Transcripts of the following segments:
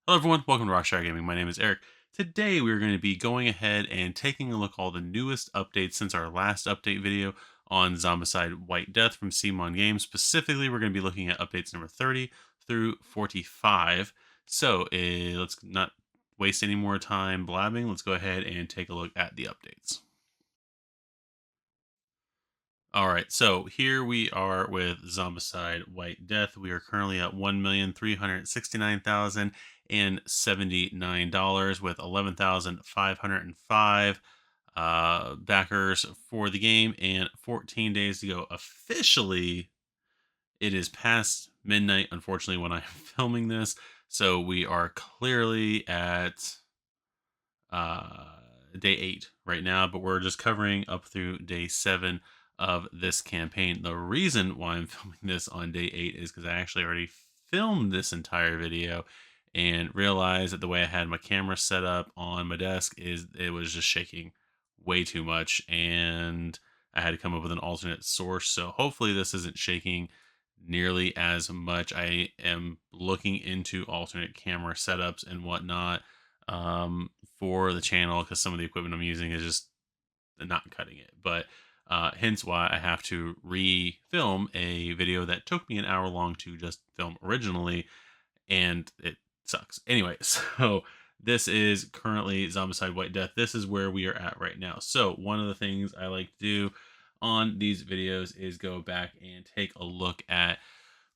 Hello everyone, welcome to Rockstar Gaming. My name is Eric. Today we're going to be going ahead and taking a look at all the newest updates since our last update video on Zombicide White Death from CMON Games. Specifically, we're going to be looking at updates number 30 through 45. So let's not waste any more time blabbing. Let's go ahead and take a look at the updates. All right, so here we are with Zombicide White Death. We are currently at $1,369,079 with 11,505 backers for the game and 14 days to go. Officially, it is past midnight, unfortunately, when I'm filming this. So we are clearly at day 8 right now, but we're just covering up through day 7 of this campaign. The reason why I'm filming this on day 8 is because I actually already filmed this entire video and realized that the way I had my camera set up on my desk is it was just shaking way too much, and I had to come up with an alternate source. So hopefully this isn't shaking nearly as much. I am looking into alternate camera setups and whatnot for the channel because some of the equipment I'm using is just not cutting it. But hence why I have to re-film a video that took me an hour long to just film originally, and it sucks. Anyway, so this is currently Zombicide White Death. This is where we are at right now. So one of the things I like to do on these videos is go back and take a look at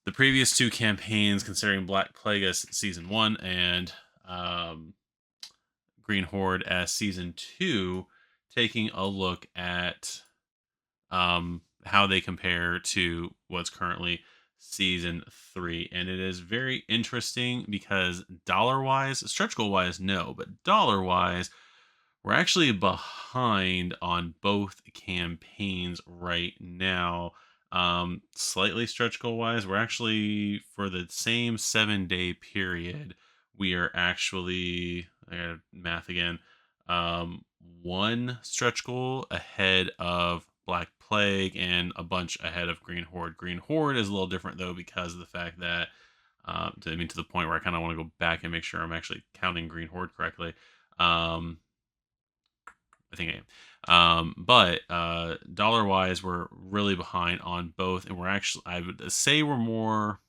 the previous 2 campaigns, considering Black Plague as Season 1 and Green Horde as Season 2, taking a look at how they compare to what's currently Season 3. And it is very interesting because dollar-wise, stretch goal-wise, no, but dollar-wise, we're actually behind on both campaigns right now. Slightly stretch goal-wise, we're actually, for the same 7-day period, we are actually, I gotta math again, one stretch goal ahead of Black Plague and a bunch ahead of Green Horde. Green Horde is a little different though because of the fact that, to the point where I kind of want to go back and make sure I'm actually counting Green Horde correctly. I think I am. But dollar wise, we're really behind on both, and we're actually, I would say, we're more,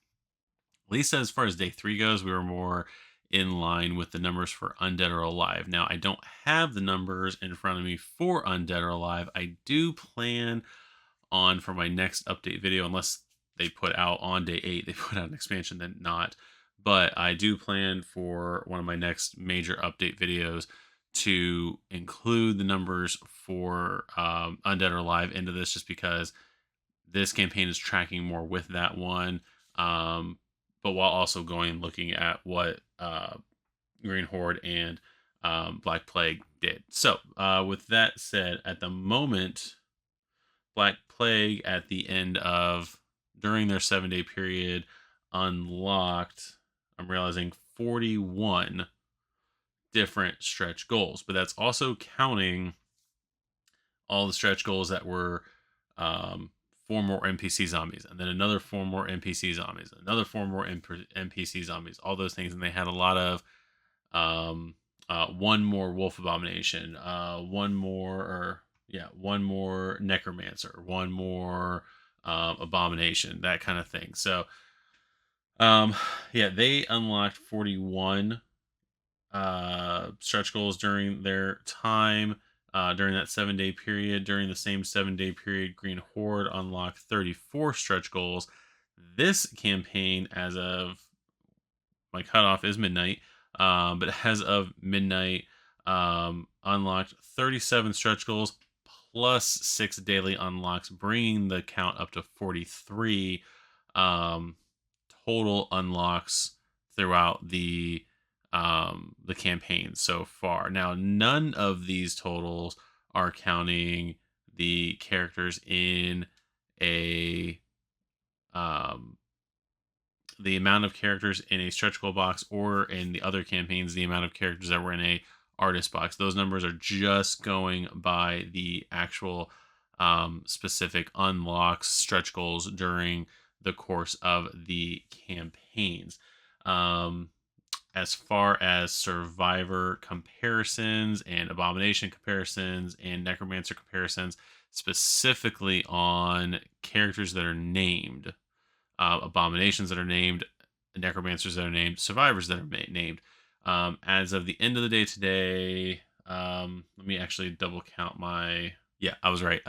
at least as far as day 3 goes, we were more in line with the numbers for Undead or Alive. Now, I don't have the numbers in front of me for Undead or Alive. I do plan on, for my next update video, unless they put out on day 8, they put out an expansion, then not. But I do plan for one of my next major update videos to include the numbers for Undead or Alive into this, just because this campaign is tracking more with that one. But while also going and looking at what Green Horde and Black Plague did. So with that said, at the moment, Black Plague at the end of, during their 7-day period, unlocked, I'm realizing, 41 different stretch goals, but that's also counting all the stretch goals that were 4 more NPC zombies, and then another 4 more NPC zombies, another 4 more NPC zombies, all those things. And they had a lot of 1 more wolf abomination, 1 more, or yeah, 1 more necromancer, 1 more abomination, that kind of thing. So yeah, they unlocked 41 stretch goals during their time, during that 7-day period. During the same 7-day period, Green Horde unlocked 34 stretch goals. This campaign, as of my cutoff is midnight, but as of midnight, unlocked 37 stretch goals plus 6 daily unlocks, bringing the count up to 43 total unlocks throughout the campaign so far. Now, none of these totals are counting the characters in a the amount of characters in a stretch goal box, or in the other campaigns, the amount of characters that were in a artist box. Those numbers are just going by the actual specific unlocks, stretch goals during the course of the campaigns. as far as survivor comparisons and abomination comparisons and necromancer comparisons, specifically on characters that are named, abominations that are named, necromancers that are named, survivors that are named. As of the end of the day today, let me actually double count my. Yeah, I was right.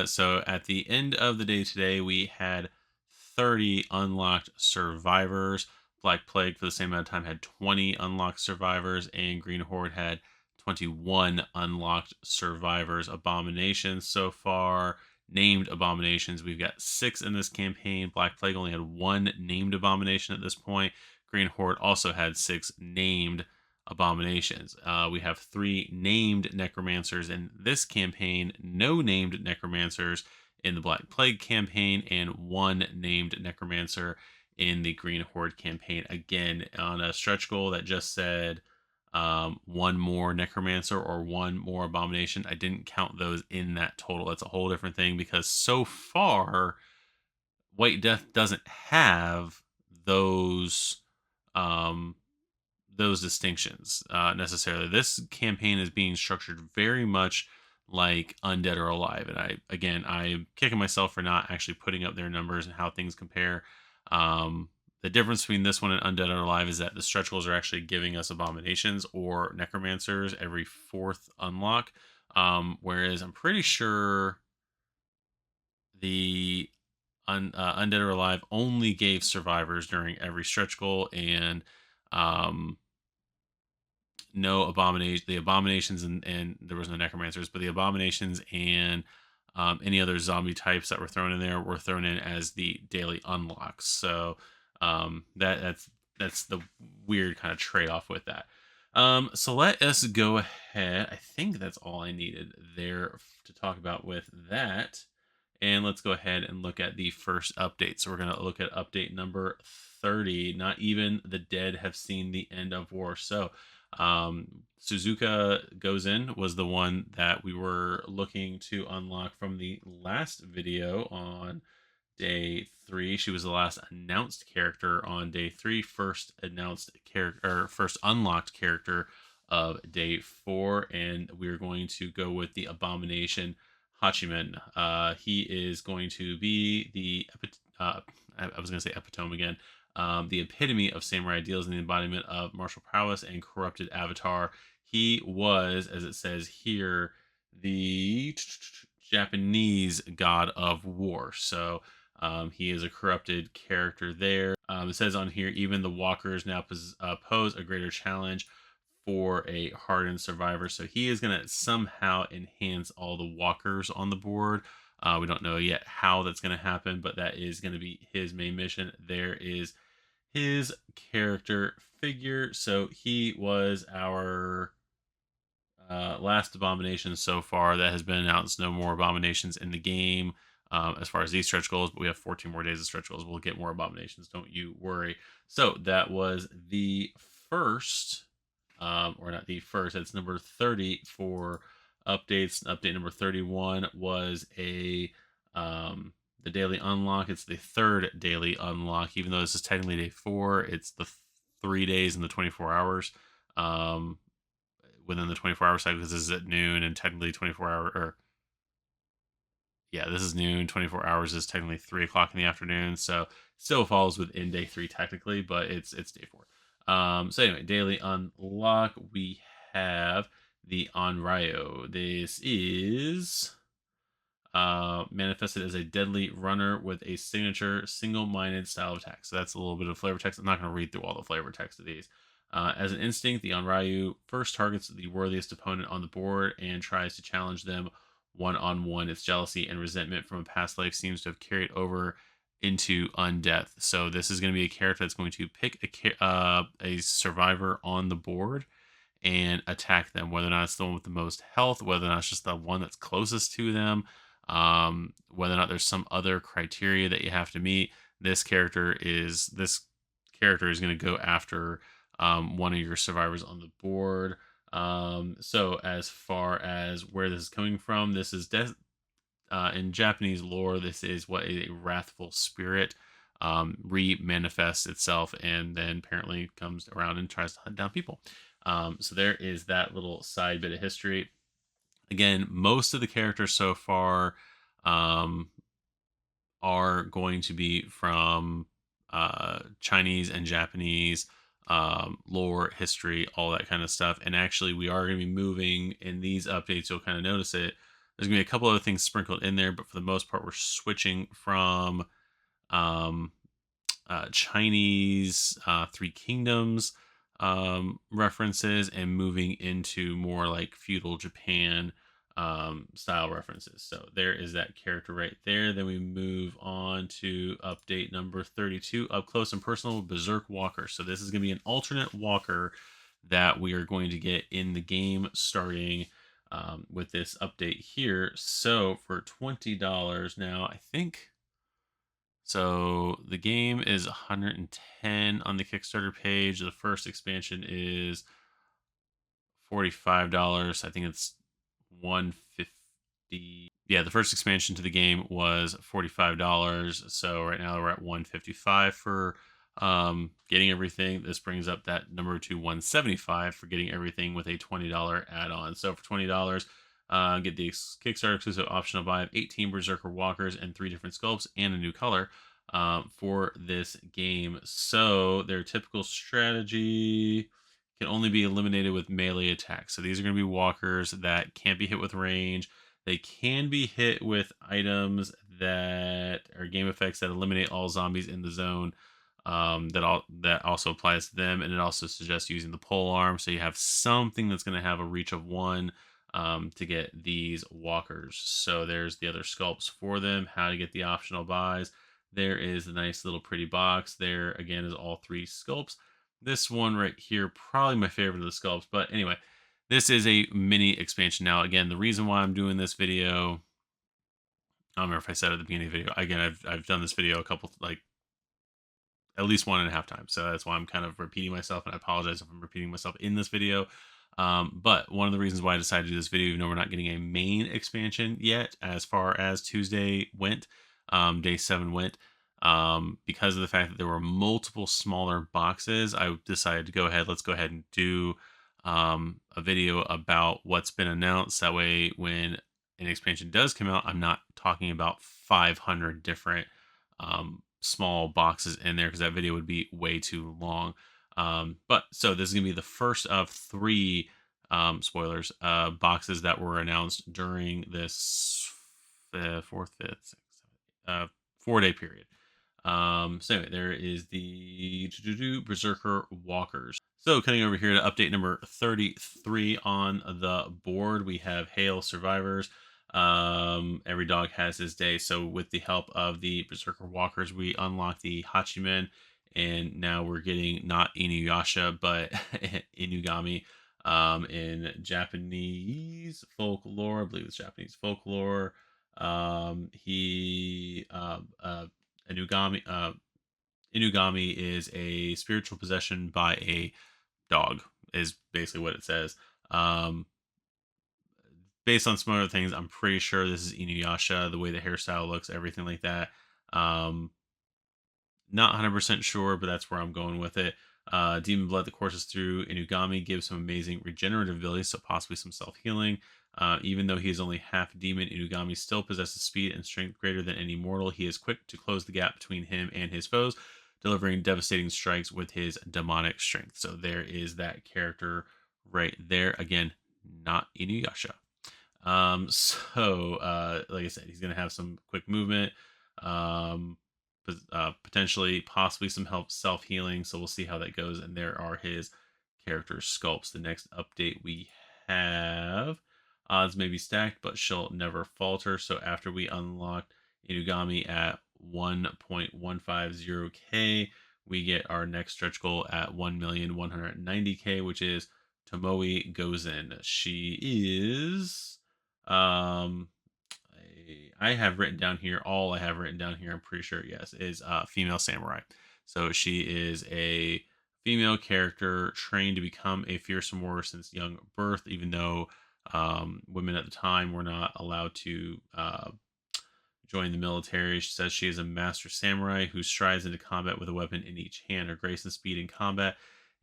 So at the end of the day today, we had 30 unlocked survivors. Black Plague, for the same amount of time, had 20 unlocked survivors, and Green Horde had 21 unlocked survivors. Abominations so far, named abominations, we've got 6 in this campaign. Black Plague only had 1 named abomination at this point. Green Horde also had 6 named abominations. We have 3 named necromancers in this campaign, no named necromancers in the Black Plague campaign, and 1 named necromancer in the Green Horde campaign. Again, on a stretch goal that just said 1 more necromancer or 1 more abomination. I didn't count those in that total. That's a whole different thing, because so far White Death doesn't have those um, those distinctions necessarily. This campaign is being structured very much like Undead or Alive, and I'm kicking myself for not actually putting up their numbers and how things compare. The difference between this one and Undead or Alive is that the stretch goals are actually giving us abominations or necromancers every 4th unlock, whereas I'm pretty sure the Undead or Alive only gave survivors during every stretch goal, and um, no abomination. The abominations and there was no necromancers, but the abominations and any other zombie types that were thrown in there were thrown in as the daily unlocks. So that's the weird kind of trade off with that. So let us go ahead. I think that's all I needed there to talk about with that. And let's go ahead and look at the first update. So we're going to look at update number 30. Not even the dead have seen the end of war. So Suzuka Goes In was the one that we were looking to unlock from the last video on day 3. She was the last announced character on day 3, first announced character, or first unlocked character of day 4, and we're going to go with the Abomination Hachiman. He is going to be the I was going to say epitome again. The epitome of samurai ideals and the embodiment of martial prowess and corrupted avatar. He was, as it says here, the Japanese god of war. So he is a corrupted character there. It says on here, even the walkers now pose a greater challenge for a hardened survivor. So he is going to somehow enhance all the walkers on the board. We don't know yet how that's going to happen, but that is going to be his main mission. There is his character figure. So he was our last abomination so far that has been announced. No more abominations in the game as far as these stretch goals, but we have 14 more days of stretch goals. We'll get more abominations, don't you worry. So that was the first, or not the first, that's number 30 for updates. Update number 31 was the daily unlock. It's the 3rd daily unlock, even though this is technically day 4. It's the 3 days and the 24 hours. Within the 24-hour cycle, because this is at noon, and technically 24-hour, or yeah, this is noon. 24 hours is technically 3 o'clock in the afternoon, so still falls within day 3 technically, but it's day 4. So anyway, daily unlock, we have the Onryo. This is manifested as a deadly runner with a signature single-minded style of attack. So that's a little bit of flavor text. I'm not going to read through all the flavor text of these. As an instinct, the Onryu first targets the worthiest opponent on the board and tries to challenge them one-on-one. Its jealousy and resentment from a past life seems to have carried over into undeath. So this is going to be a character that's going to pick a survivor on the board and attack them, whether or not it's the one with the most health, whether or not it's just the one that's closest to them, whether or not there's some other criteria that you have to meet. This character is going to go after one of your survivors on the board. So as far as where this is coming from, this is in Japanese lore, this is what a wrathful spirit. re-manifests itself, and then apparently comes around and tries to hunt down people. So there is that little side bit of history. Again, most of the characters so far um, are going to be from Chinese and Japanese lore, history, all that kind of stuff. And actually, we are going to be moving in these updates. You'll kind of notice it. There's going to be a couple other things sprinkled in there, but for the most part, we're switching from um, Chinese Three Kingdoms references and moving into more like feudal Japan style references. So there is that character right there. Then we move on to update number 32, up close and personal Berserk Walker. So this is going to be an alternate walker that we are going to get in the game starting with this update here. So for $20 now, I think. So the game is 110 on the Kickstarter page. The first expansion is $45. I think it's 150. Yeah, the first expansion to the game was $45. So right now we're at 155 for getting everything. This brings up that number to 175 for getting everything with a $20 add-on. So for $20, get the Kickstarter exclusive optional buy of 18 Berserker Walkers and 3 different sculpts and a new color for this game. So their typical strategy can only be eliminated with melee attacks. So these are going to be walkers that can't be hit with range. They can be hit with items that are game effects that eliminate all zombies in the zone. That also applies to them, and it also suggests using the pole arm. So you have something that's going to have a reach of 1 to get these walkers. So there's the other sculpts for them. How to get the optional buys. There is a nice little pretty box. There again is all 3 sculpts. This one right here, probably my favorite of the sculpts. But anyway, this is a mini expansion. Now, again, the reason why I'm doing this video, I don't remember if I said at the beginning of the video. Again, I've done this video a couple, like at least 1.5 times. So that's why I'm kind of repeating myself, and I apologize if I'm repeating myself in this video. But one of the reasons why I decided to do this video, even though we're not getting a main expansion yet, as far as Tuesday went, day 7 went, because of the fact that there were multiple smaller boxes, I decided to go ahead. Let's go ahead and do a video about what's been announced. That way, when an expansion does come out, I'm not talking about 500 different small boxes in there, because that video would be way too long. But so this is gonna be the first of 3 spoilers boxes that were announced during this 4th, 5th, 6th, 4-day period. So anyway, there is the Berserker Walkers. So cutting over here to update number 33 on the board, we have Hail Survivors. Every dog has his day. So with the help of the Berserker Walkers, we unlock the Hachimen, and now we're getting not Inuyasha, but Inugami. In Japanese folklore, I believe it's Japanese folklore. Inugami, Inugami is a spiritual possession by a dog, is basically what it says. Based on some other things, I'm pretty sure this is Inuyasha, the way the hairstyle looks, everything like that. Not 100% sure, but that's where I'm going with it. Demon Blood that courses through Inugami gives some amazing regenerative abilities, so possibly some self-healing. Even though he is only half demon, Inugami still possesses speed and strength greater than any mortal. He is quick to close the gap between him and his foes, delivering devastating strikes with his demonic strength. So there is that character right there. Again, not Inuyasha. Like I said, he's going to have some quick movement. Potentially, possibly some help self-healing, so we'll see how that goes. And there are his character sculpts. The next update we have, odds may be stacked, but she'll never falter. So after we unlocked Inugami at 1.150k, we get our next stretch goal at 1,190k, which is Tomoe Gozen. She is I have written down here, all I have written down here, I'm pretty sure, yes, is female samurai. So she is a female character trained to become a fearsome warrior since young birth, even though women at the time were not allowed to joined the military. She says she is a master samurai who strides into combat with a weapon in each hand. Her grace and speed in combat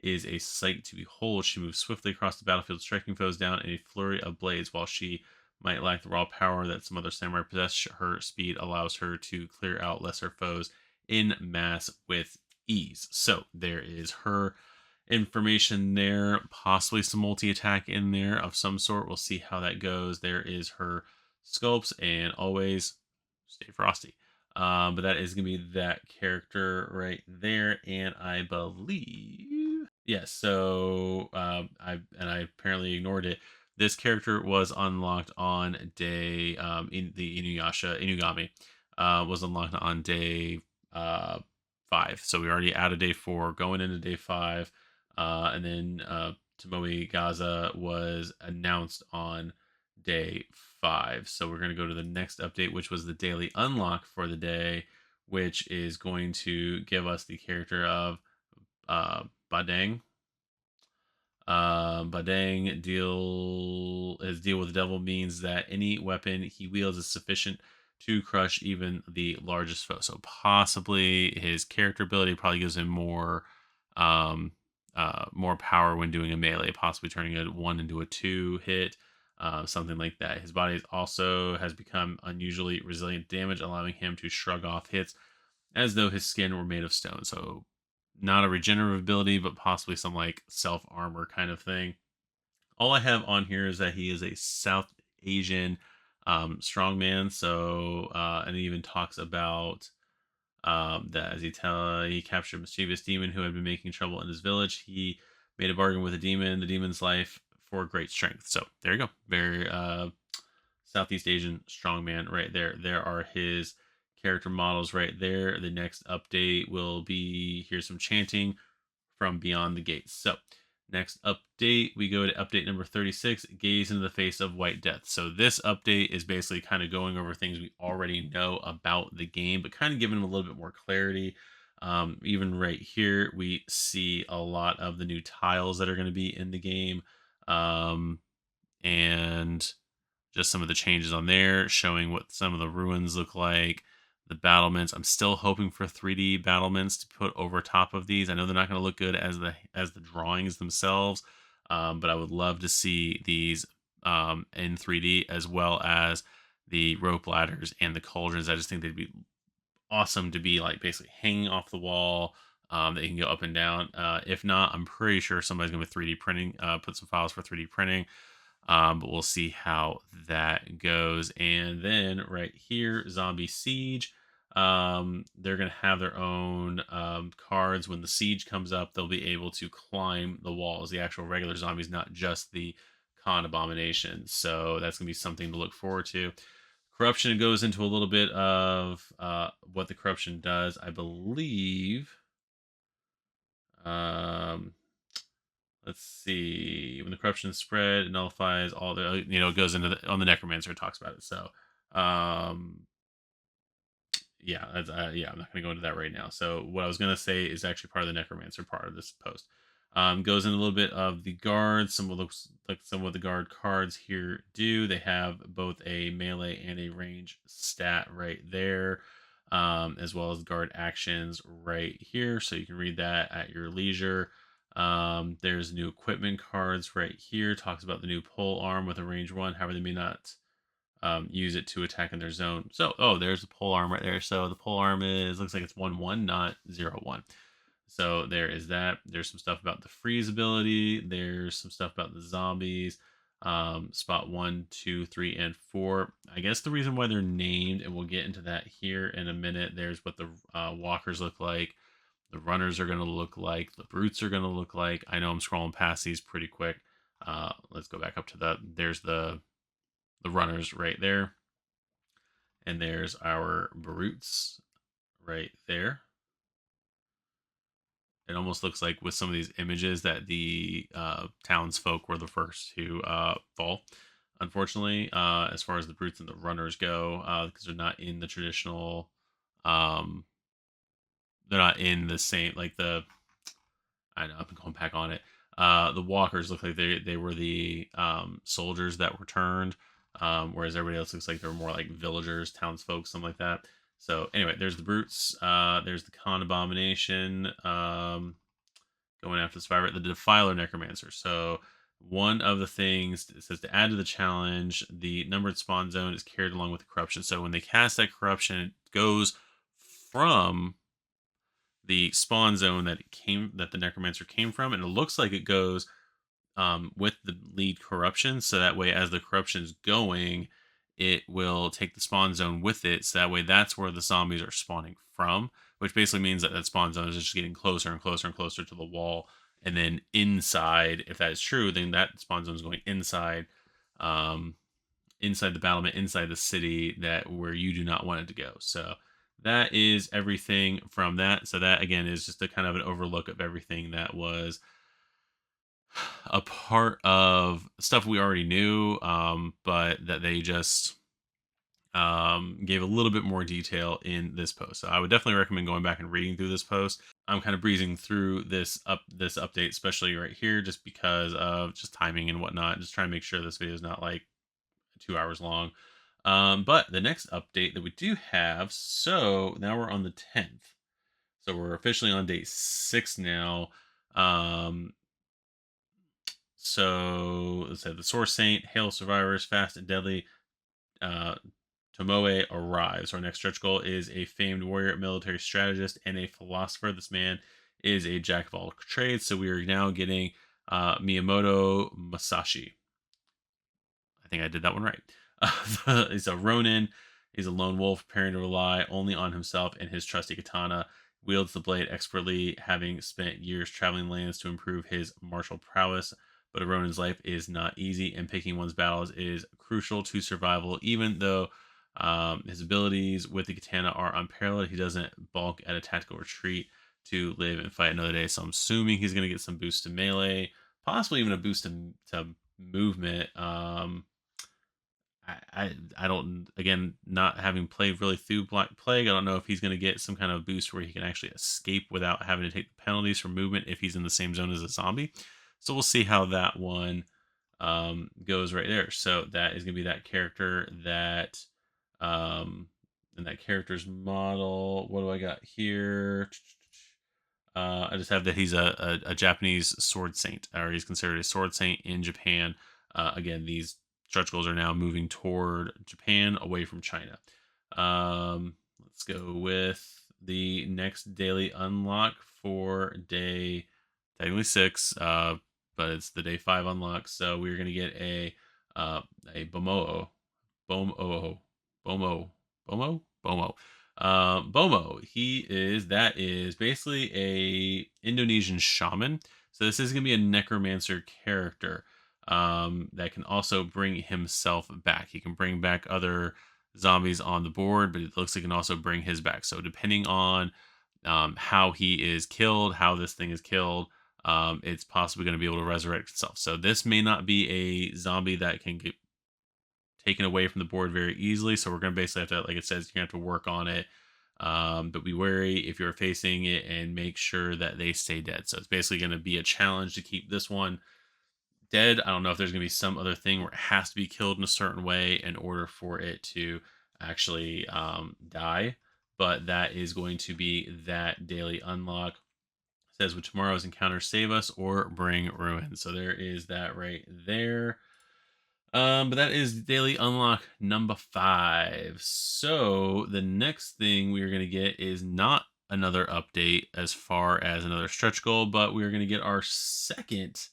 is a sight to behold. She moves swiftly across the battlefield, striking foes down in a flurry of blades. While she might lack the raw power that some other samurai possess, her speed allows her to clear out lesser foes in mass with ease. So there is her information there, possibly some multi attack in there of some sort. We'll see how that goes. There is her sculpts, and always stay frosty. But that is going to be that character right there, and I believe yes. So I apparently ignored it. This character was unlocked on day in the Inugami was unlocked on day 5. So we already added day 4, going into day 5, and then Tomoe Gaza was announced on day 5. So we're going to go to the next update, which was the daily unlock for the day, which is going to give us the character of Badang. Badang deal with the devil means that any weapon he wields is sufficient to crush even the largest foe. So possibly his character ability probably gives him um, more power when doing a melee, possibly turning a 1 into a 2 hit, something like that. His body also has become unusually resilient to damage, allowing him to shrug off hits as though his skin were made of stone. So not a regenerative ability, but possibly some like self armor kind of thing. All I have on here is that he is a South Asian strongman. So, and he even talks about that as he captured a mischievous demon who had been making trouble in his village. He made a bargain with a demon, the demon's life for great strength. So there you go. Very Southeast Asian strongman right there. There are his character models right there. The next update will be here's some chanting from Beyond the Gates. So, next update, we go to update number 36, Gaze into the Face of White Death. So, this update is basically kind of going over things we already know about the game, but kind of giving them a little bit more clarity. Even right here, we see a lot of the new tiles that are going to be in the game. And just some of the changes on there, showing what some of the ruins look like, the battlements. I'm still hoping for 3D battlements to put over top of these. I know they're not going to look good as the drawings themselves, but I would love to see these in 3D, as well as the rope ladders and the cauldrons. I just think they'd be awesome to be like basically hanging off the wall. That you can go up and down. If not, I'm pretty sure somebody's going to be 3D printing, put some files for 3D printing. But we'll see how that goes. And then right here, Zombie Siege. They're going to have their own cards. When the siege comes up, they'll be able to climb the walls. The actual regular zombies, not just the Khan Abomination. So that's going to be something to look forward to. Corruption goes into a little bit of what the corruption does. I believe. Let's see. When the corruption is spread, it nullifies all the. It goes into on the necromancer. It talks about it. So, yeah, I'm not going to go into that right now. So, what I was going to say is actually part of the necromancer part of this post. Goes in a little bit of the guards. Some looks like some of the guard cards here do. They have both a melee and a range stat right there, as well as guard actions right here. So you can read that at your leisure. There's new equipment cards right here. Talks about the new pole arm with a range 1. However, they may not use it to attack in their zone. So, there's the pole arm right there. So the pole arm looks like it's 1/1, not 0/1. So there is that. There's some stuff about the freeze ability. There's some stuff about the zombies. Spot 1, 2, 3, and 4. I guess the reason why they're named, and we'll get into that here in a minute. There's what the walkers look like. The runners are going to look like. The brutes are going to look like. I know I'm scrolling past these pretty quick. Let's go back up to there's the runners right there. And there's our brutes right there. It almost looks like with some of these images that the townsfolk were the first to fall. Unfortunately, as far as the brutes and the runners go, because they're not in the traditional, they're not in the same like the. I know I'm going back on it. The walkers look like they were the soldiers that were turned. whereas everybody else looks like they're more like villagers, townsfolk, something like that. So anyway, there's the brutes. There's the Khan Abomination going after the survivor, the Defiler Necromancer. So one of the things it says to add to the challenge, the numbered spawn zone is carried along with the corruption. So when they cast that corruption, it goes from the spawn zone that the necromancer came from, and it looks like it goes with the lead corruption. So that way, as the corruption is going, it will take the spawn zone with it. So that way, that's where the zombies are spawning from, which basically means that that spawn zone is just getting closer and closer and closer to the wall. And then inside, if that is true, then that spawn zone is going inside, um, inside the battlement, inside the city that where you do not want it to go. So that is everything from that. So that again is just a kind of an overlook of everything that was a part of stuff we already knew, but that they just gave a little bit more detail in this post. So I would definitely recommend going back and reading through this post. I'm kind of breezing through this update, especially right here, just because of just timing and whatnot. Just trying to make sure this video is not like 2 hours long. But the next update that we do have, so now we're on the 10th. So we're officially on day 6 now. So let's say the Source Saint, Hail Survivors, Fast and Deadly, Tomoe arrives. Our next stretch goal is a famed warrior, military strategist, and a philosopher. This man is a jack of all trades. So we are now getting Miyamoto Masashi. I think I did that one right. He's a Ronin. He's a lone wolf, preparing to rely only on himself and his trusty katana. Wields the blade expertly, having spent years traveling lands to improve his martial prowess. But a Ronin's life is not easy, and picking one's battles is crucial to survival. Even though his abilities with the katana are unparalleled, he doesn't balk at a tactical retreat to live and fight another day. So I'm assuming he's going to get some boost to melee, possibly even a boost to movement. I don't, again, not having played really through Black Plague, I don't know if he's going to get some kind of boost where he can actually escape without having to take the penalties for movement if he's in the same zone as a zombie. So we'll see how that one goes right there. So that is going to be that character that and that character's model. What do I got here? I just have that he's a Japanese sword saint, or he's considered a sword saint in Japan. Again, these stretch goals are now moving toward Japan, away from China. Let's go with the next daily unlock for day technically 6, but it's the day 5 unlock. So we're gonna get a Bomo, Bomo, Bomo, Bomo, Bomo. Bomo, that is basically a Indonesian shaman. So this is gonna be a necromancer character that can also bring himself back. He can bring back other zombies on the board, but it looks like he can also bring his back. So depending on how he is killed, how this thing is killed, it's possibly going to be able to resurrect itself. So this may not be a zombie that can get taken away from the board very easily. So we're going to basically have to, like it says, you have to work on it. But be wary if you're facing it and make sure that they stay dead. So it's basically going to be a challenge to keep this one dead. I don't know if there's going to be some other thing where it has to be killed in a certain way in order for it to actually die. But that is going to be that daily unlock. It says, with tomorrow's encounter, save us or bring ruin. So there is that right there. But that is daily unlock number 5. So the next thing we are going to get is not another update as far as another stretch goal, but we are going to get our second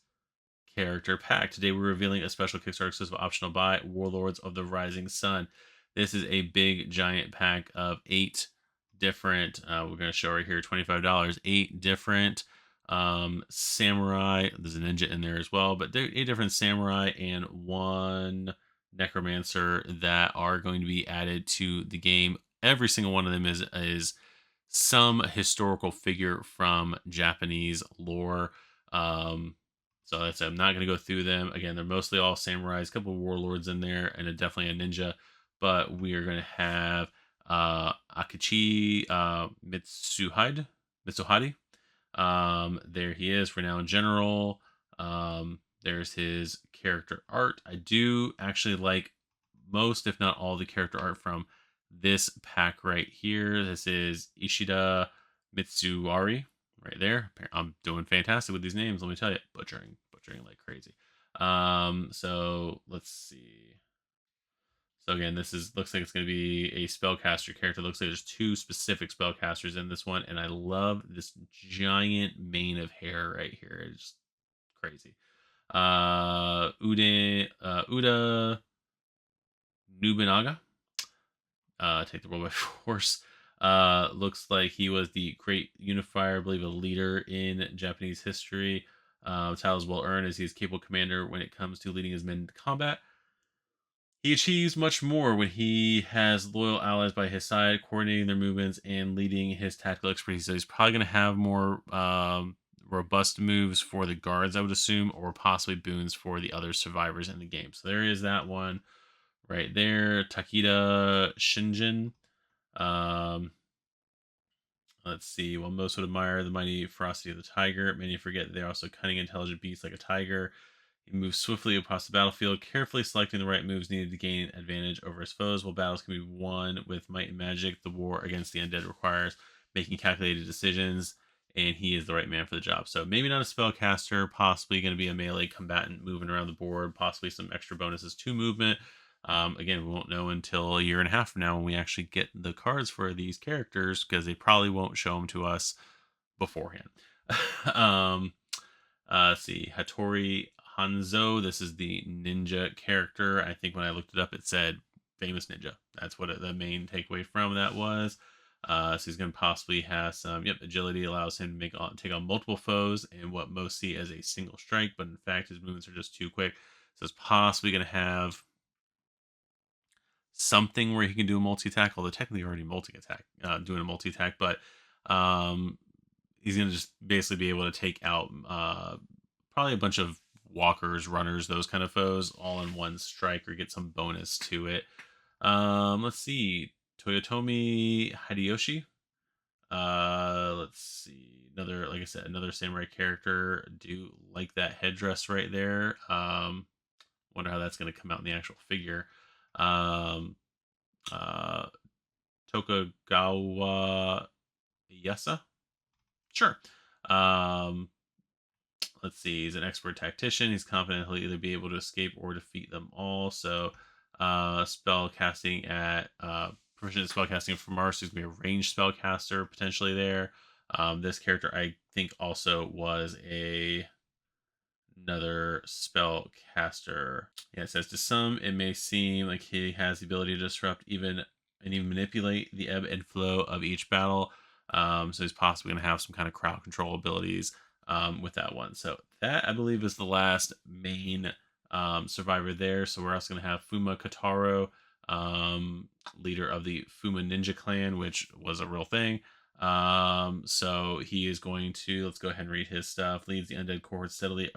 character pack. Today we're revealing a special Kickstarter exclusive optional buy, Warlords of the Rising Sun. This is a big giant pack of 8 different, we're going to show right here, $25, 8 different samurai. There's a ninja in there as well, but 8 different samurai and 1 necromancer that are going to be added to the game. Every single one of them is some historical figure from Japanese lore. So that's, I'm not going to go through them. Again, they're mostly all samurais, a couple of warlords in there, and definitely a ninja. But we are going to have Akichi Mitsuhide. There he is, renowned general. There's his character art. I do actually like most, if not all, the character art from this pack right here. This is Ishida Mitsuari right there. I'm doing fantastic with these names. Let me tell you, butchering like crazy. So let's see. So again, this is looks like it's going to be a spellcaster character. Looks like there's two specific spellcasters in this one, and I love this giant mane of hair right here. It's crazy. Uda Nobunaga, take the world by force. Looks like he was the great unifier, I believe a leader in Japanese history. Title is well earned as he is capable commander when it comes to leading his men into combat. He achieves much more when he has loyal allies by his side, coordinating their movements and leading his tactical expertise. So he's probably going to have more robust moves for the guards, I would assume, or possibly boons for the other survivors in the game. So there is that one right there. Takeda Shinjin. Um, let's see. While most would admire the mighty ferocity of the tiger, many forget they're also cunning, intelligent beasts like a tiger. He moves swiftly across the battlefield, carefully selecting the right moves needed to gain advantage over his foes. While battles can be won with might and magic, the war against the undead requires making calculated decisions, and he is the right man for the job. So maybe not a spellcaster, possibly going to be a melee combatant moving around the board, possibly some extra bonuses to movement. Again, we won't know until a year and a half from now when we actually get the cards for these characters because they probably won't show them to us beforehand. um, let's see, Hattori Hanzo. This is the ninja character. I think when I looked it up, it said famous ninja. That's what the main takeaway from that was. So he's going to possibly have some. Yep, agility allows him to take on multiple foes in what most see as a single strike, but in fact his movements are just too quick. So it's possibly going to have something where he can do a multi attack, although technically already multi attack, doing a multi attack, but um, he's going to just basically be able to take out probably a bunch of walkers, runners, those kind of foes all in one strike or get some bonus to it. Let's see. Toyotomi Hideyoshi. Let's see. Another, like I said, another samurai character. Do like that headdress right there. Wonder how that's going to come out in the actual figure. Um, uh, Tokugawa Yasa. Sure. Um, let's see. He's an expert tactician. He's confident he'll either be able to escape or defeat them all. So, spell casting at proficient spell casting from Mars. He's gonna be a ranged spellcaster potentially there. This character I think also was another spellcaster. Yeah, it says to some it may seem like he has the ability to disrupt even manipulate the ebb and flow of each battle. So he's possibly going to have some kind of crowd control abilities with that one. So that I believe is the last main survivor there. So we're also going to have Fuma Kataro, leader of the Fuma Ninja Clan, which was a real thing. So he is going to, let's go ahead and read his stuff. Leads the undead cohort steadily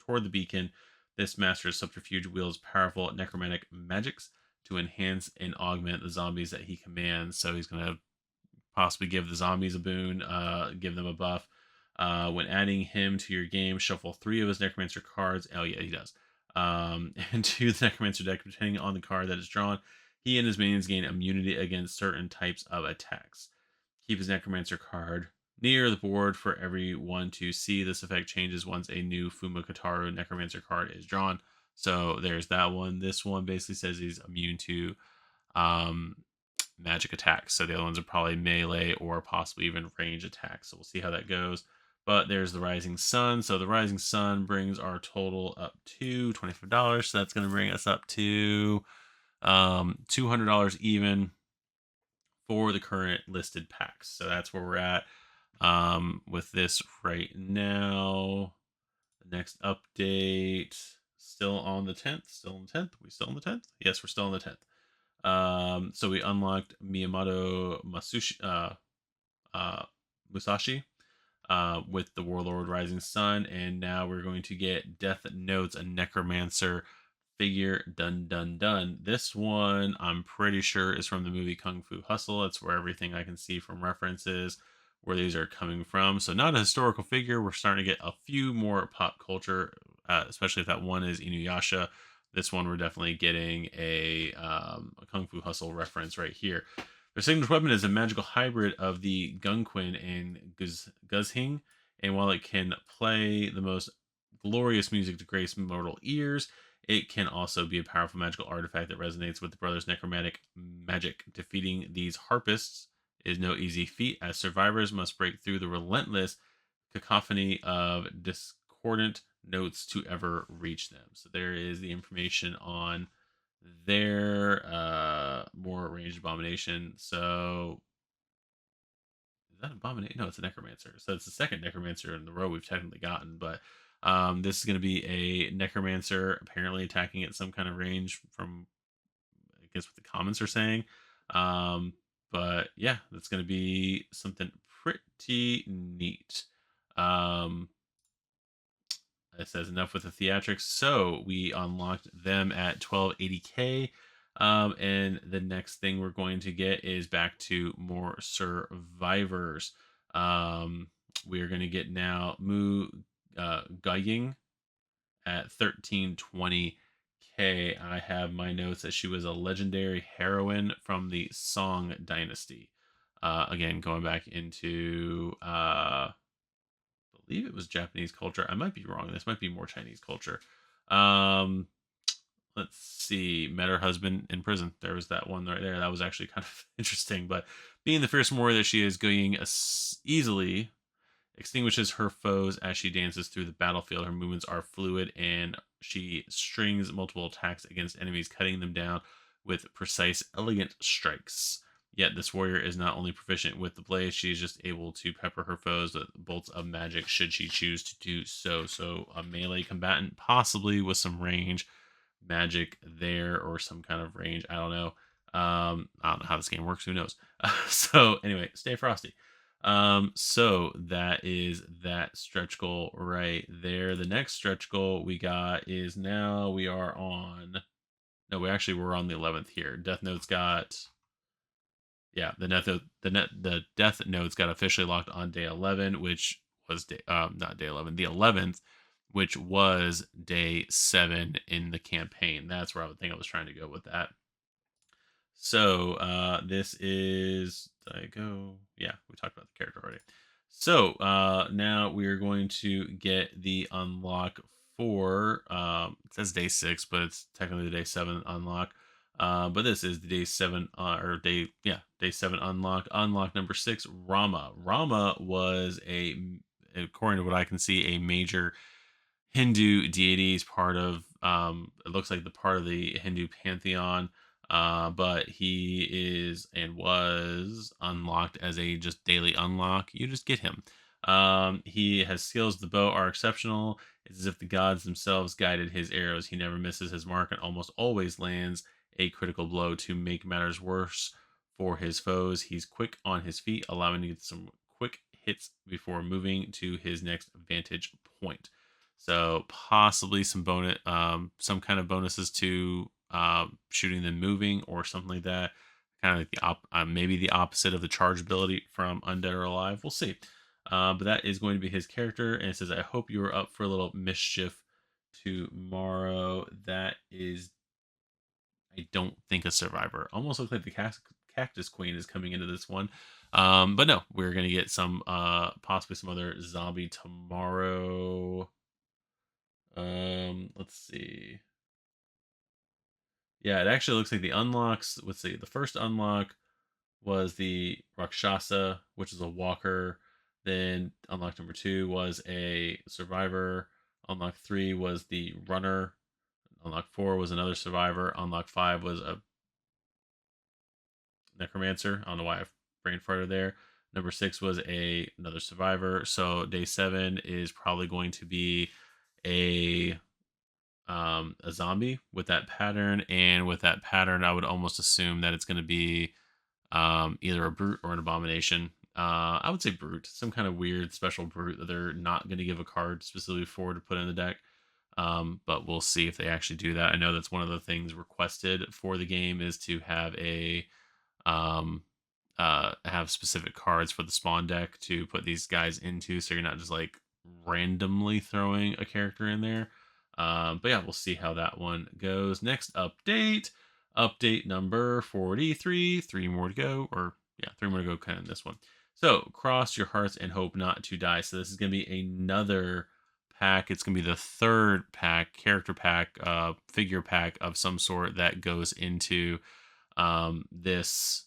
toward the beacon. This master of subterfuge wields powerful necromantic magics to enhance and augment the zombies that he commands. So he's going to possibly give the zombies a boon, give them a buff. When adding him to your game, shuffle 3 of his necromancer cards. Oh yeah, he does. Into the necromancer deck, depending on the card that is drawn. He and his minions gain immunity against certain types of attacks. Keep his necromancer card near the board for everyone to see. This effect changes once a new Fuma Kataru necromancer card is drawn. So there's that one. This one basically says he's immune to magic attacks. So the other ones are probably melee or possibly even range attacks. So we'll see how that goes. But there's the Rising Sun. So the Rising Sun brings our total up to $25. So that's going to bring us up to $200 even for the current listed packs. So that's where we're at with this right now. The next update, still on the 10th. Still on the 10th. We still on the 10th? Yes, we're still on the 10th. So we unlocked Miyamoto Musashi with the Warlord Rising Sun, and now we're going to get Death Notes, a Necromancer figure. Dun dun dun. This one I'm pretty sure is from the movie Kung Fu Hustle. That's where everything I can see from references where these are coming from. So not a historical figure. We're starting to get a few more pop culture, especially if that one is Inuyasha. this one we're definitely getting a Kung Fu Hustle reference right here. Their signature weapon is a magical hybrid of the Gunquin and Guzhing, and while it can play the most glorious music to grace mortal ears, it can also be a powerful magical artifact that resonates with the brothers' necromantic magic. Defeating these harpists is no easy feat, as survivors must break through the relentless cacophony of discordant notes to ever reach them. So there is the information on their more ranged abomination. So is that abomination? No, it's a necromancer. So it's the second necromancer in the row we've technically gotten, but this is going to be a necromancer apparently attacking at some kind of range from, I guess, what the comments are saying. Um, but yeah, that's going to be something pretty neat. Um, it says enough with the theatrics. So we unlocked them at 1280K. And the next thing we're going to get is back to more survivors. We are going to get now Mu Gaiying at 1320K. I have my notes that she was a legendary heroine from the Song Dynasty. Again, going back into believe it was Japanese culture. I might be wrong. This might be more Chinese culture. Um, let's see. Met her husband in prison. There was that one right there. That was actually kind of interesting. But being the fierce warrior that she is, going easily extinguishes her foes as she dances through the battlefield. Her movements are fluid, and she strings multiple attacks against enemies, cutting them down with precise, elegant strikes. Yet this warrior is not only proficient with the blade, she is just able to pepper her foes with bolts of magic should she choose to do so. So a melee combatant, possibly with some range magic there, or some kind of range. I don't know. I don't know how this game works. Who knows? So anyway, stay frosty. So that is that stretch goal right there. The next stretch goal we got is now we are on. No, we actually were on the 11th here. Death Note's got, yeah, the Death Note's got officially locked on day 11, which was not day 11, the 11th, which was day 7 in the campaign. That's where I would think I was trying to go with that. So this is, did I go? Yeah, we talked about the character already. So now we're going to get the unlock for, it says day 6, but it's technically the day 7 unlock. But this is the day 7 or day 7 unlock. Unlock number 6, Rama. Rama was according to what I can see, a major Hindu deities, part of it looks like the part of the Hindu pantheon. But he is and was unlocked as a just daily unlock. You just get him. He has skills. The bow are exceptional. It's as if the gods themselves guided his arrows. He never misses his mark and almost always lands a critical blow to make matters worse for his foes. He's quick on his feet, allowing him to get some quick hits before moving to his next vantage point. So possibly some bonus, some kind of bonuses to shooting them moving or something like that. Kind of like maybe the opposite of the charge ability from Undead or Alive. We'll see. But that is going to be his character, and it says, "I hope you are up for a little mischief tomorrow." That is, I don't think, a survivor. Almost looks like the Cactus Queen is coming into this one. But no, we're gonna get some possibly some other zombie tomorrow. Let's see. Yeah, it actually looks like the unlocks. Let's see. The first unlock was the Rakshasa, which is a walker. Then unlock number 2 was a survivor. Unlock 3 was the runner. Unlock 4 was another survivor. Unlock 5 was a necromancer. I don't know why I brain farted there. Number 6 was another survivor. So day 7 is probably going to be a zombie with that pattern, and with that pattern I would almost assume that it's going to be either a brute or an abomination. I would say brute, some kind of weird special brute that they're not going to give a card specifically for to put in the deck. But we'll see if they actually do that. I know that's one of the things requested for the game, is to have um, have specific cards for the spawn deck to put these guys into, so you're not just like randomly throwing a character in there. But yeah, we'll see how that one goes. Next update number 43. Three more to go, or yeah, three more to go kind of this one. So cross your hearts and hope not to die. So this is going to be another pack. It's going to be the third pack, character pack, figure pack of some sort that goes into this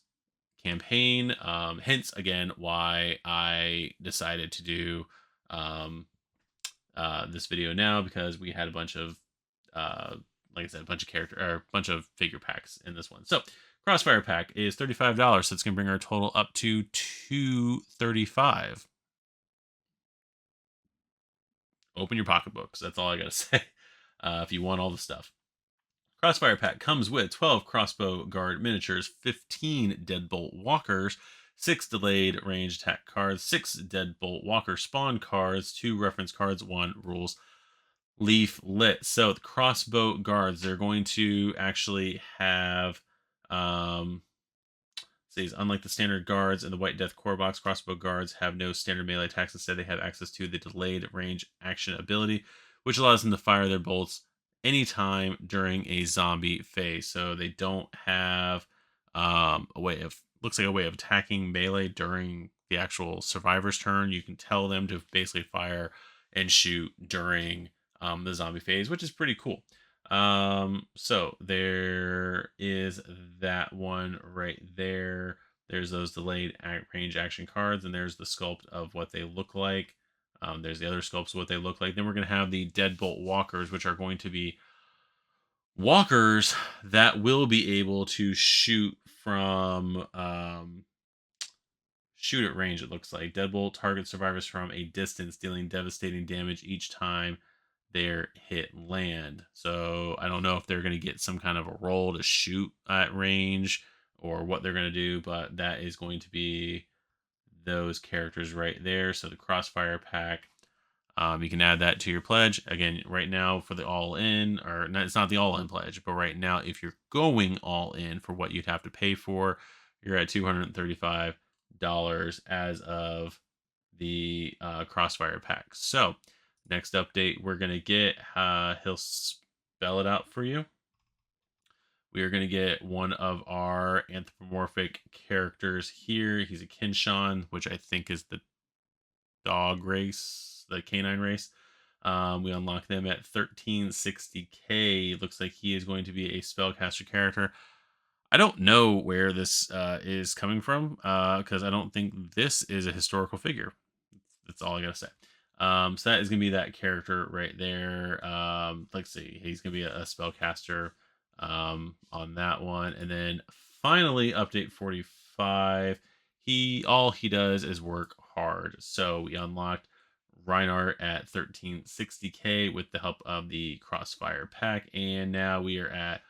campaign. Hence, again, why I decided to do um, this video now, because we had a bunch of, like I said, a bunch of character or a bunch of figure packs in this one. So Crossfire pack is $35, so it's gonna bring our total up to $235. Open your pocketbooks. That's all I gotta say. If you want all the stuff. Crossfire pack comes with 12 crossbow guard miniatures, 15 deadbolt walkers, 6 delayed range attack cards, 6 deadbolt walker spawn cards, 2 reference cards, 1 rules leaflet. So the crossbow guards, they're going to actually have says, unlike the standard guards in the White Death core box, crossbow guards have no standard melee attacks. Instead, they have access to the delayed range action ability, which allows them to fire their bolts anytime during a zombie phase. So they don't have a way of, looks like a way of attacking melee during the actual survivor's turn. You can tell them to basically fire and shoot during the zombie phase, which is pretty cool. So there is that one right there. There's those delayed range action cards, and there's the sculpt of what they look like. There's the other sculpts of what they look like. Then we're going to have the Deadbolt Walkers, which are going to be walkers that will be able to shoot from shoot at range. It looks like Deadbolt target survivors from a distance, dealing devastating damage each time their hit land. So I don't know if they're going to get some kind of a roll to shoot at range or what they're going to do, but that is going to be those characters right there. So the Crossfire pack, you can add that to your pledge. Again, right now for the all-in, or not, it's not the all-in pledge, but right now if you're going all-in for what you'd have to pay for, you're at $235 as of the Crossfire pack. So next update we're going to get, he'll spell it out for you. We are going to get one of our anthropomorphic characters here. He's a Kinshan, which I think is the dog race, the canine race. We unlock them at 1360k. Looks like he is going to be a spellcaster character. I don't know where this is coming from, because I don't think this is a historical figure. That's all I gotta say. So that is gonna be that character right there. Let's see, he's gonna be a spellcaster on that one, and then finally, update 45. All he does is work hard. So we unlocked Reinhardt at 1360k with the help of the Crossfire pack, and now we are at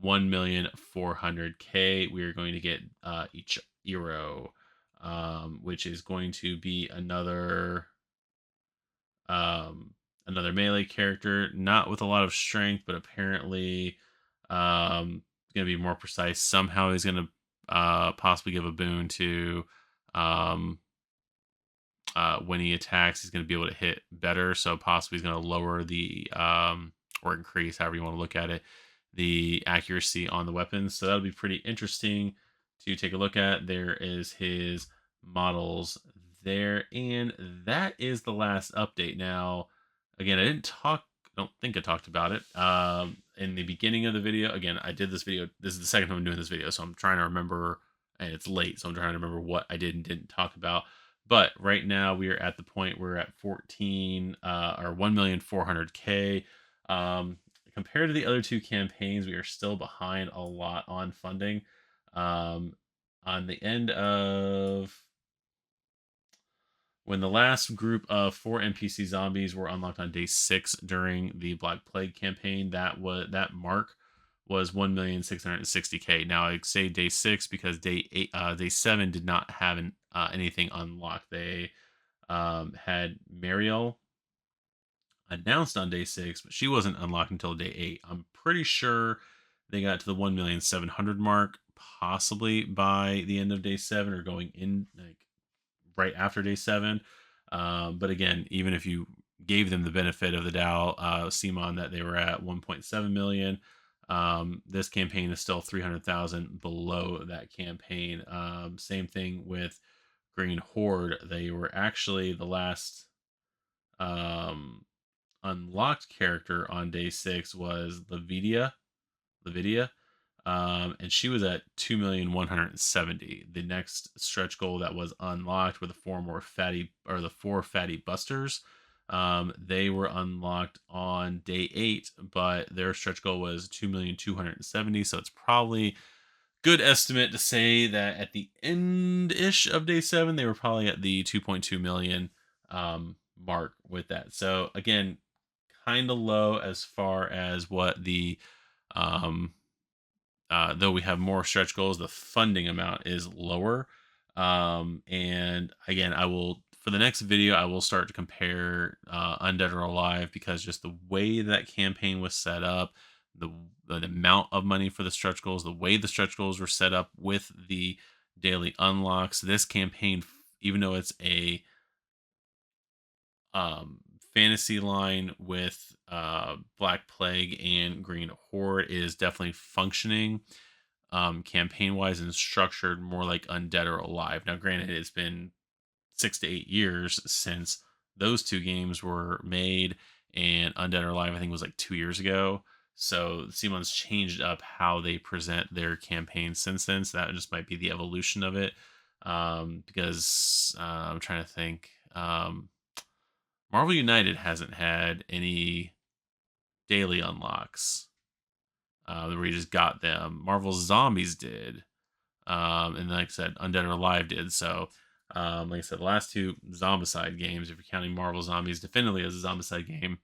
1,400k. We are going to get Ichiro, which is going to be another melee character, not with a lot of strength, but apparently going to be more precise. Somehow he's going to possibly give a boon to when he attacks, he's going to be able to hit better. So possibly he's going to lower the or increase, however you want to look at it, the accuracy on the weapons. So that'll be pretty interesting to take a look at. There is his models there, and that is the last update. Now, again, I don't think I talked about it in the beginning of the video. Again, I did this video. This is the second time I'm doing this video, so I'm trying to remember, and it's late, so I'm trying to remember what I did and didn't talk about. But right now we are at the point we're at 1,400k. Compared to the other two campaigns, we are still behind a lot on funding. On the end of when the last group of 4 NPC zombies were unlocked on day 6 during the Black Plague campaign, that mark was 1,660k. Now I say day 6 because day 7 did not have anything unlocked. They had Mariel announced on day 6, but she wasn't unlocked until day 8. I'm pretty sure they got to the 1,700,000 mark possibly by the end of day 7 or going in like right after day 7. But again, even if you gave them the benefit of the doubt, CMON, that they were at 1.7 million. This campaign is still 300,000 below that campaign. Same thing with Green Horde. They were actually the last um, unlocked character on day 6 was Lavidia, and she was at 2,170,000. The next stretch goal that was unlocked were the four fatty busters. They were unlocked on day 8, but their stretch goal was 2,270,000. So it's probably good estimate to say that at the end ish of day 7, they were probably at the 2.2 million mark with that. So again, kind of low as far as what the um, though we have more stretch goals, the funding amount is lower. And again, I will, for the next video, I will start to compare Undead or Alive, because just the way that campaign was set up, the, the amount of money for the stretch goals, the way the stretch goals were set up with the daily unlocks, this campaign, even though it's a um, fantasy line with Black Plague and Green Horde, is definitely functioning campaign wise and structured more like Undead or Alive. Now, granted, it's been 6 to 8 years since those two games were made, and Undead or Alive, I think, was like 2 years ago. So CMON's changed up how they present their campaign since then. So that just might be the evolution of it. Because I'm trying to think. Marvel United hasn't had any daily unlocks where you just got them. Marvel Zombies did. And like I said, Undead or Alive did. So, like I said, the last two Zombicide games, if you're counting Marvel Zombies definitively as a Zombicide game,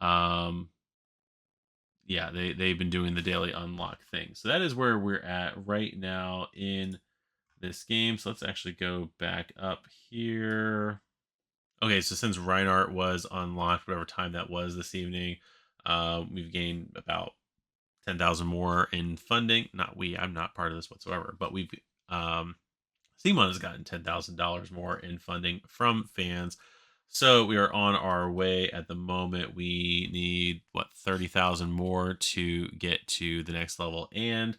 um, yeah, they've been doing the daily unlock thing. So that is where we're at right now in this game. So let's actually go back up here. Okay, so since Reinhardt was unlocked, whatever time that was this evening, we've gained about 10,000 more in funding. Not we, I'm not part of this whatsoever, but we've CMON has gotten $10,000 more in funding from fans. So we are on our way at the moment. We need 30,000 more to get to the next level. And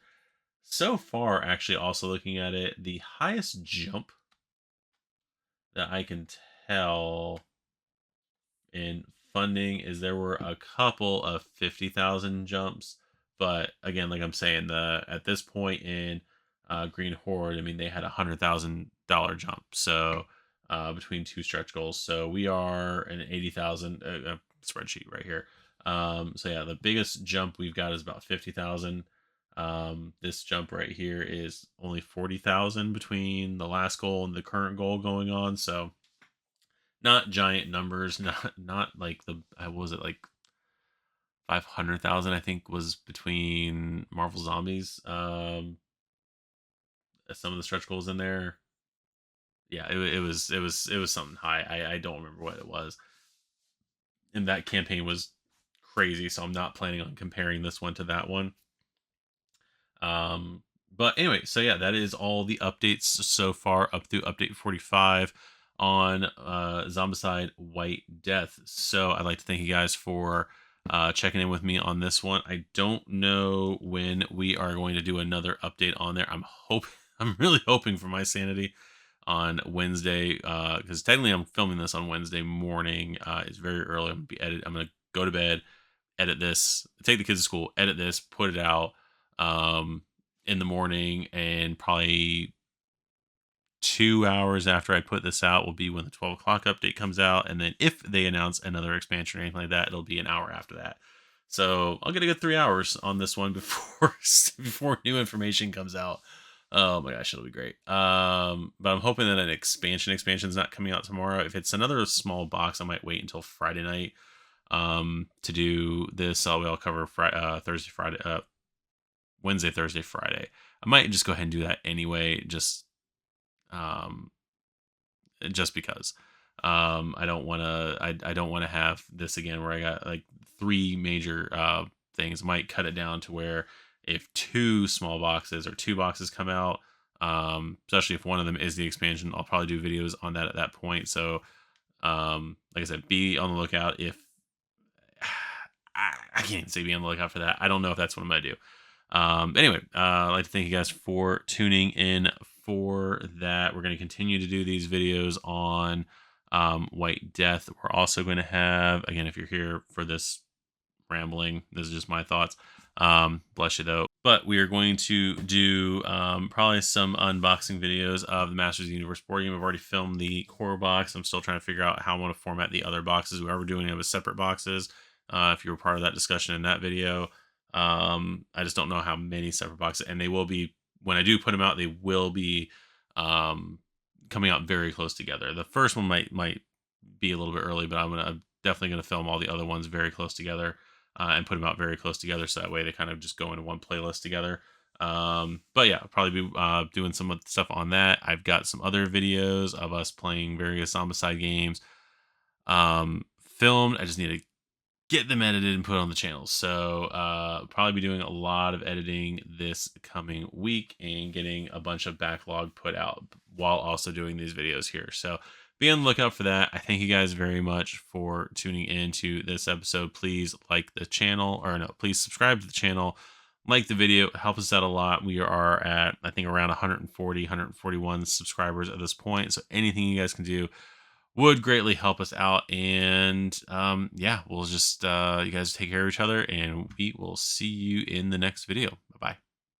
so far, actually, also looking at it, the highest jump that I can tell in funding is there were a couple of 50,000 jumps, but again, like I'm saying, the at this point in Green Horde, I mean, they had $100,000 jump, so between two stretch goals, so we are an 80,000 spreadsheet right here. So yeah, the biggest jump we've got is about 50,000. This jump right here is only 40,000 between the last goal and the current goal going on, so not giant numbers, not like the was it like 500,000, I think, was between Marvel Zombies. Some of the stretch goals in there. Yeah, it was something high. I don't remember what it was. And that campaign was crazy, so I'm not planning on comparing this one to that one. But anyway, so yeah, that is all the updates so far up through update 45 on Zombicide White Death. So I'd like to thank you guys for checking in with me on this one. I don't know when we are going to do another update on there. I'm really hoping for my sanity on Wednesday, because technically I'm filming this on Wednesday morning. It's very early. I'm gonna go to bed, edit this, take the kids to school, edit this, put it out in the morning, and probably 2 hours after I put this out will be when the 12 o'clock update comes out. And then if they announce another expansion or anything like that, it'll be an hour after that. So I'll get a good 3 hours on this one before new information comes out. Oh my gosh, it'll be great. But I'm hoping that an expansion is not coming out tomorrow. If it's another small box, I might wait until Friday night to do this. I'll cover Thursday, Friday, Wednesday, Thursday, Friday. I might just go ahead and do that anyway, just because I don't want to I don't want to have this again where I got like three major things. Might cut it down to where if two small boxes or two boxes come out, especially if one of them is the expansion, I'll probably do videos on that at that point. So Like I said, be on the lookout if I can't even say be on the lookout for that. I don't know if that's what I'm gonna do. Anyway, I'd like to thank you guys for tuning in for that. We're going to continue to do these videos on White Death. We're also going to have, again, if you're here for this rambling, this is just my thoughts. Bless you though. But we are going to do probably some unboxing videos of the Masters of the Universe board game. I've already filmed the core box. I'm still trying to figure out how I want to format the other boxes. We are doing them as separate boxes. If you were part of that discussion in that video, I just don't know how many separate boxes, and they will be, when I do put them out, they will be coming out very close together. The first one might be a little bit early, but I'm definitely gonna film all the other ones very close together and put them out very close together, so that way they kind of just go into one playlist together. But yeah, I'll probably be doing some of the stuff on that. I've got some other videos of us playing various Zombicide games filmed. I just need to get them edited and put on the channel. So probably be doing a lot of editing this coming week and getting a bunch of backlog put out while also doing these videos here. So be on the lookout for that. I thank you guys very much for tuning in to this episode. Please like the channel, or no, please subscribe to the channel. Like the video, it helps us out a lot. We are at, I think, around 140, 141 subscribers at this point. So anything you guys can do would greatly help us out. And yeah, we'll just you guys take care of each other, and we will see you in the next video.